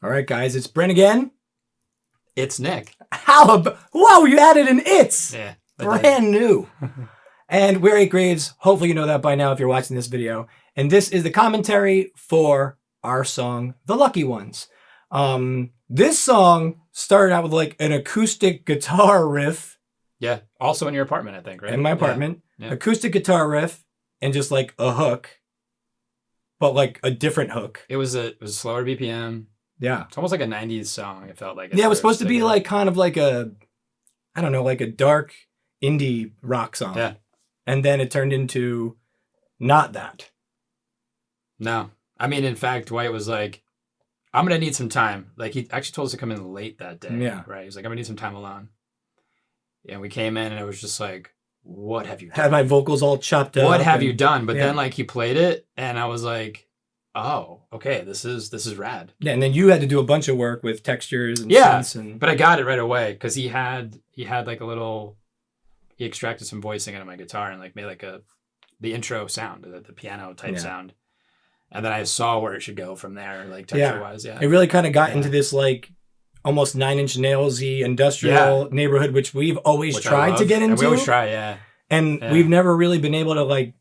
All right, guys, it's Brent again. It's Nick. Whoa, you added an it's. Yeah. Brand new. And we're 8 Graves. Hopefully you know that by now if you're watching this video. And this is the commentary for our song, The Lucky Ones. This song started out with like an acoustic guitar riff. Yeah. Also in your apartment, I think, right? In my apartment. Yeah. Acoustic guitar riff and just like a hook. But like a different hook. It was slower BPM. Yeah. It's almost like a 90s song, it felt like. Yeah, it was supposed to be like kind of like a, I don't know, like a dark indie rock song. Yeah. And then it turned into not that. No. I mean, in fact, Dwight was like, I'm going to need some time. Like, he actually told us to come in late that day. Yeah. Right? He's like, I'm going to need some time alone. And we came in and it was just like, what have you done? Had my vocals all chopped up. What have you done? But then like he played it and I was like, oh, okay, this is rad. Yeah, and then you had to do a bunch of work with textures and synths and but I got it right away because he had like he extracted some voicing out of my guitar and like made like the intro sound, the piano type sound. And then I saw where it should go from there, like texture wise. Yeah. It really kind of got into this like almost 9 Inch Nails-y industrial neighborhood, which we've always tried to get into. And we always try, And we've never really been able to like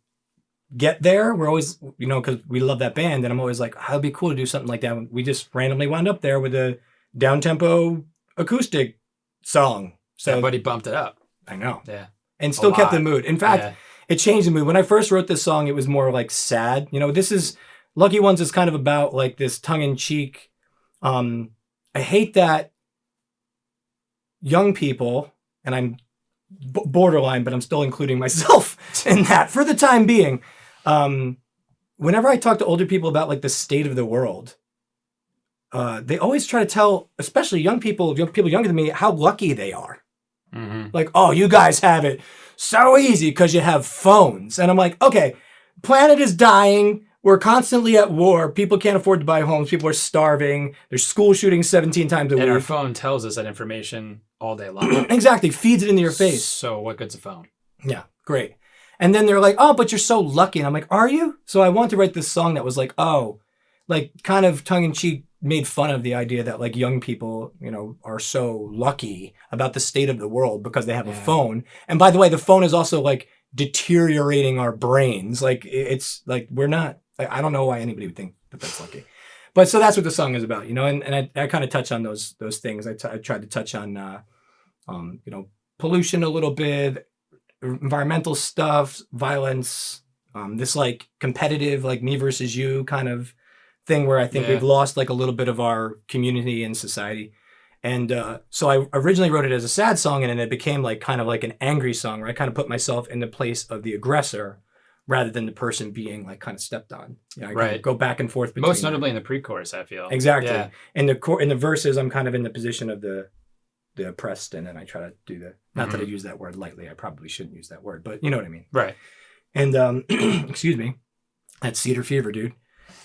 get there. We're always, because we love that band, and I'm always like, oh, it'd be cool to do something like that. We just randomly wound up there with a down-tempo acoustic song. So, but he bumped it up. I know. Yeah. And still kept the mood. In fact, it changed the mood. When I first wrote this song, it was more like sad. This is, Lucky Ones is kind of about like this tongue-in-cheek. I hate that young people, and I'm borderline, but I'm still including myself in that for the time being. Whenever I talk to older people about like the state of the world, they always try to tell, especially young people younger than me, how lucky they are. Mm-hmm. Like, oh, you guys have it so easy because you have phones. And I'm like, okay, planet is dying. We're constantly at war. People can't afford to buy homes. People are starving. There's school shootings 17 times a week. And our phone tells us that information all day long. Exactly. Feeds it into your face. So what good's a phone? Yeah. Great. And then they're like, oh, but you're so lucky. And I'm like, are you? So I wanted to write this song that was like, oh, like kind of tongue in cheek, made fun of the idea that like young people, are so lucky about the state of the world because they have a phone. And by the way, the phone is also like deteriorating our brains. Like it's like, we're not, I don't know why anybody would think that that's lucky. But so that's what the song is about, and I kind of touch on those things. I tried to touch on, pollution a little bit, environmental stuff, violence, this like competitive, like me versus you kind of thing where I think we've lost like a little bit of our community and society. And so I originally wrote it as a sad song, and then it became like kind of like an angry song where I kind of put myself in the place of the aggressor rather than the person being like kind of stepped on. I kind of go back and forth between most notably in the pre-chorus, I feel. Exactly. Yeah. In the verses, I'm kind of in the position of the oppressed, and then I try to do not that I use that word lightly. I probably shouldn't use that word, but you know what I mean. Right. And excuse me, that's Cedar Fever, dude.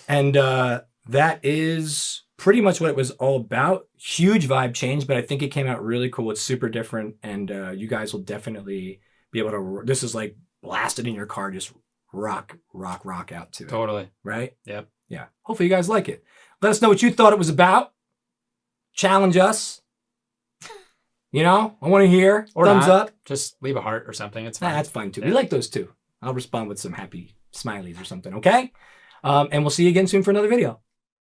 And that is pretty much what it was all about. Huge vibe change, but I think it came out really cool. It's super different, and you guys will definitely be able to. This is like blasted in your car, just rock out to it. Totally. Right? Yep. Yeah. Hopefully you guys like it. Let us know what you thought it was about. Challenge us. I want to hear. Or thumbs up. Just leave a heart or something. It's fine. That's fine too. We like those too. I'll respond with some happy smileys or something, okay? And we'll see you again soon for another video.